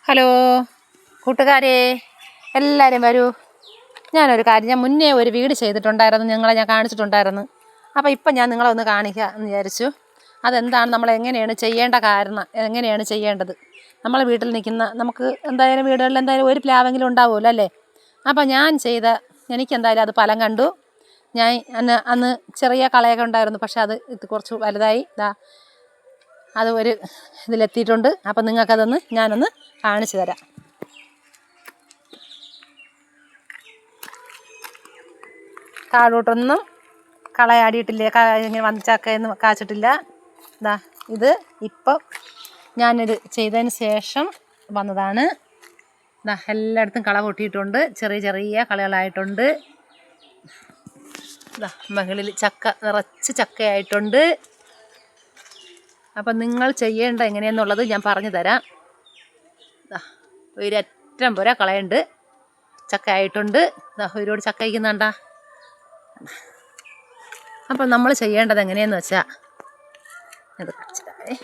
Hello കൂട്ടുകാരെ, എല്ലാവരും വരൂ. ഞാൻ മുന്നേ ഒരു വീട് ചെയ്തിട്ടുണ്ടായിരുന്നു, ഞാൻ കാണിച്ചിട്ടുണ്ടായിരുന്നു. അപ്പോൾ ഇപ്പം ഞാൻ നിങ്ങളെ ഒന്ന് കാണിക്കാം എന്ന് വിചാരിച്ചു. അതെന്താണ്, നമ്മൾ എങ്ങനെയാണ് ചെയ്യേണ്ട കാരണം, എങ്ങനെയാണ് ചെയ്യേണ്ടത്. നമ്മളെ വീട്ടിൽ നിൽക്കുന്ന നമുക്ക് എന്തായാലും വീടുകളിൽ എന്തായാലും ഒരു പ്ലാവെങ്കിലും ഉണ്ടാവുമല്ലോ അല്ലേ. അപ്പോൾ എനിക്കെന്തായാലും അത് ഫലം കണ്ടു. ഞാൻ അന്ന് ചെറിയ കളയൊക്കെ ഉണ്ടായിരുന്നു, പക്ഷെ ഇത് കുറച്ച് വലുതായി അത് ഒരു ഇതിലെത്തിയിട്ടുണ്ട്. അപ്പം ഞാനൊന്ന് കാണിച്ചു തരാം. താഴോട്ടൊന്നും കളയാടിയിട്ടില്ലേ, ഇങ്ങനെ ചക്കയൊന്നും കാച്ചിട്ടില്ല. ഇത് ഇപ്പം ഞാനിത് ചെയ്തതിന് ശേഷം വന്നതാണ്. എല്ലായിടത്തും കള കൊട്ടിയിട്ടുണ്ട്, ചെറിയ ചെറിയ കളകളായിട്ടുണ്ട്. മകളിൽ നിറച്ച് ചക്കയായിട്ടുണ്ട്. അപ്പം നിങ്ങൾ ചെയ്യേണ്ട എങ്ങനെയെന്നുള്ളത് ഞാൻ പറഞ്ഞു തരാം. ഒരറ്റം പോരാ കളയുണ്ട്, ചക്ക ആയിട്ടുണ്ട്. ഒരുപാട് ചക്ക ഇരിക്കുന്നുണ്ടാ. അപ്പം നമ്മൾ ചെയ്യേണ്ടത് എങ്ങനെയെന്ന് വെച്ചാൽ ഇത് കാണിച്ചിട്ടേ.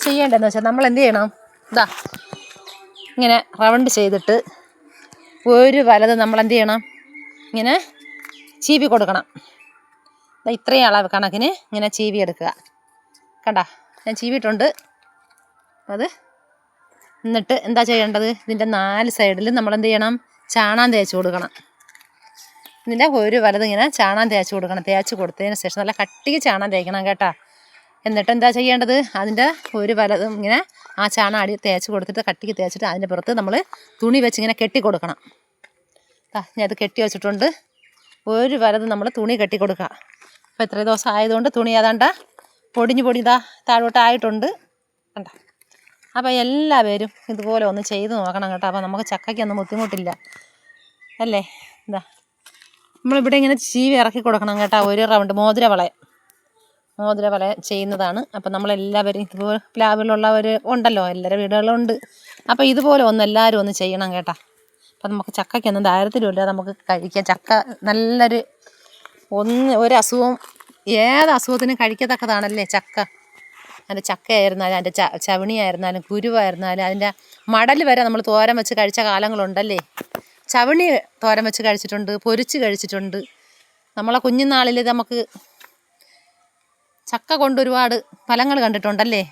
ചെയ്യേണ്ടതെന്ന് വെച്ചാൽ നമ്മൾ എന്ത് ചെയ്യണം, ഇങ്ങനെ റൗണ്ട് ചെയ്തിട്ട് ഒരു വലത് നമ്മൾ എന്ത് ചെയ്യണം, ഇങ്ങനെ ചീവി കൊടുക്കണം. ഇത്രയും അളവ് കണക്കിന് ഇങ്ങനെ ചീവി എടുക്കുക. കണ്ട, ഞാൻ ചീവിയിട്ടുണ്ട് അത്. എന്നിട്ട് എന്താ ചെയ്യേണ്ടത്, ഇതിൻ്റെ 4 സൈഡിൽ നമ്മൾ എന്ത് ചെയ്യണം, ചാണകം തേച്ച് കൊടുക്കണം. ഇതിൻ്റെ ഒരു വലത് ഇങ്ങനെ ചാണകം തേച്ച് കൊടുക്കണം. തേച്ച് കൊടുത്തതിന് ശേഷം നല്ല കട്ടിക്ക് ചാണകം തേക്കണം കേട്ടോ. എന്നിട്ട് എന്താ ചെയ്യേണ്ടത്, അതിൻ്റെ ഒരു വലതും ഇങ്ങനെ ആ ചാണകം അടി തേച്ച് കൊടുത്തിട്ട് കട്ടിക്ക് തേച്ചിട്ട് അതിൻ്റെ പുറത്ത് നമ്മൾ തുണി വെച്ച് ഇങ്ങനെ കെട്ടി കൊടുക്കണം. ഞാൻ ഇത് കെട്ടി വെച്ചിട്ടുണ്ട്. ഒരു വലത് നമ്മൾ തുണി കെട്ടി കൊടുക്കുക. അപ്പോൾ ഇത്രയും ദിവസം ആയതുകൊണ്ട് തുണി ഏതാണ്ട പൊടി താഴോട്ടായിട്ടുണ്ട്. കണ്ട. അപ്പോൾ എല്ലാവരും ഇതുപോലെ ഒന്ന് ചെയ്ത് നോക്കണം കേട്ടോ. അപ്പോൾ നമുക്ക് ചക്കയ്ക്കൊന്നും ബുദ്ധിമുട്ടില്ല അല്ലേ. നമ്മളിവിടെ ഇങ്ങനെ ചീവി ഇറക്കി കൊടുക്കണം കേട്ടോ. ഒരു റൗണ്ട് മോതിരവള ചെയ്യുന്നതാണ്. അപ്പം നമ്മളെല്ലാവരും ഇതുപോലെ പ്ലാവിലുള്ളവർ ഉണ്ടല്ലോ, എല്ലാവരുടെ വീടുകളുണ്ട്. അപ്പോൾ ഇതുപോലെ എല്ലാവരും ഒന്ന് ചെയ്യണം കേട്ടോ. അപ്പം നമുക്ക് ചക്കയ്ക്കൊന്നും ദാരിദ്ര്യമില്ല, നമുക്ക് കഴിക്കാം. ചക്ക നല്ലൊരു ഒരു അസുഖവും, ഏത് അസുഖത്തിനും കഴിക്കത്തക്കതാണല്ലേ ചക്ക. അതിൻ്റെ ചക്കയായിരുന്നാലും അതിൻ്റെ ചവണിയായിരുന്നാലും കുരുവായിരുന്നാലും അതിൻ്റെ മടൽ വരെ നമ്മൾ തോരൻ വെച്ച് കഴിച്ച കാലങ്ങളുണ്ടല്ലേ. ചവണി തോരൻ വെച്ച് കഴിച്ചിട്ടുണ്ട്, പൊരിച്ച് കഴിച്ചിട്ടുണ്ട്. നമ്മളെ കുഞ്ഞുനാളിൽ നമുക്ക് ചക്ക കൊണ്ട് ഒരുപാട് ഫലങ്ങൾ കണ്ടിട്ടുണ്ടല്ലേ.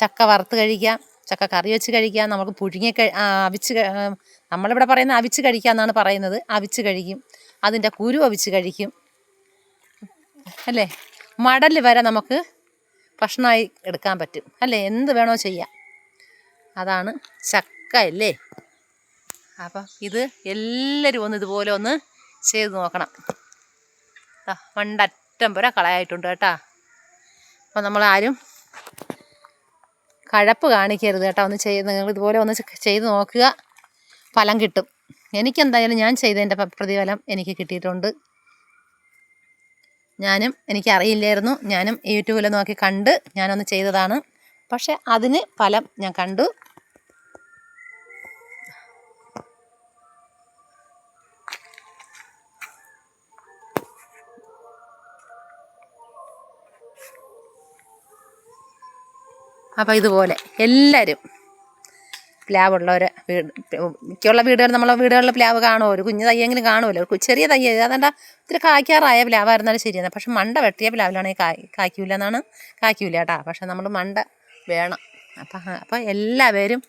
ചക്ക വറുത്ത് കഴിക്കാം, ചക്ക കറി വെച്ച് കഴിക്കാം, നമുക്ക് നമ്മളിവിടെ പറയുന്നത് അവിച്ച് കഴിക്കുക എന്നാണ് പറയുന്നത്. അവിച്ച് കഴിക്കും, അതിൻ്റെ കുരു അവിച്ച് കഴിക്കും അല്ലേ. മടൽ വരെ നമുക്ക് ഭക്ഷണമായി എടുക്കാൻ പറ്റും അല്ലേ. എന്ത് വേണോ ചെയ്യാം. അതാണ് ചക്ക അല്ലേ. അപ്പം ഇത് എല്ലാവരും ഇതുപോലെ ഒന്ന് ചെയ്ത് നോക്കണം. മണ്ടറ്റം വരെ കളയായിട്ടുണ്ട് കേട്ടോ. അപ്പം നമ്മളാരും കഴപ്പ് കാണിക്കരുത് കേട്ടോ. നിങ്ങൾ ഇതുപോലെ ഒന്ന് ചെയ്ത് നോക്കുക, ഫലം കിട്ടും. എനിക്കെന്തായാലും ഞാൻ ചെയ്തതിൻ്റെ പ്രതിഫലം എനിക്ക് കിട്ടിയിട്ടുണ്ട്. എനിക്കറിയില്ലായിരുന്നു. ഞാനും യൂട്യൂബിൽ നോക്കി കണ്ട് ഞാനൊന്ന് ചെയ്തതാണ്. പക്ഷെ അതിന് ഫലം ഞാൻ കണ്ടു. അപ്പോൾ ഇതുപോലെ എല്ലാവരും പ്ലാവുള്ളവർ മിക്കുള്ള വീടുകൾ, നമ്മളെ വീടുകളിൽ പ്ലാവ് കാണുമോ, ഒരു കുഞ്ഞു തയ്യെങ്കിലും കാണുമല്ലോ. ചെറിയ തയ്യ അതാണ്ട ഇത്തിരി കായ്ക്കാറായ പ്ലാവായിരുന്നാലും ശരിയാണ്. പക്ഷെ മണ്ട വെട്ടിയ പ്ലാവിലാണെങ്കിൽ കായ്ക്കൂല കേട്ടോ. പക്ഷെ നമ്മൾ മണ്ട വേണം. അപ്പം എല്ലാവരും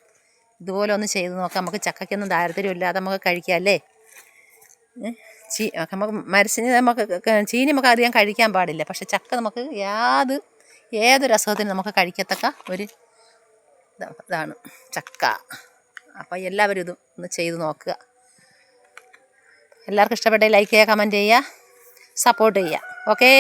ഇതുപോലെ ഒന്ന് ചെയ്ത് നോക്കാം. നമുക്ക് ചക്കയ്ക്കൊന്നും ദാരിദ്ര്യമില്ലാതെ നമുക്ക് കഴിക്കാം അല്ലേ. ചീനി നമുക്ക് അധികം കഴിക്കാൻ പാടില്ല. പക്ഷെ ചക്ക നമുക്ക് ഏതൊരു അസുഖത്തിനും നമുക്ക് കഴിക്കത്തക്ക ഒരു ഇതാണ് ചക്ക. അപ്പം എല്ലാവരും ഇത് ഒന്ന് ചെയ്ത് നോക്കുക. എല്ലാവർക്കും ഇഷ്ടപ്പെട്ട ലൈക്ക് ചെയ്യുക, കമൻറ്റ് ചെയ്യുക, സപ്പോർട്ട് ചെയ്യുക. ഓക്കേ.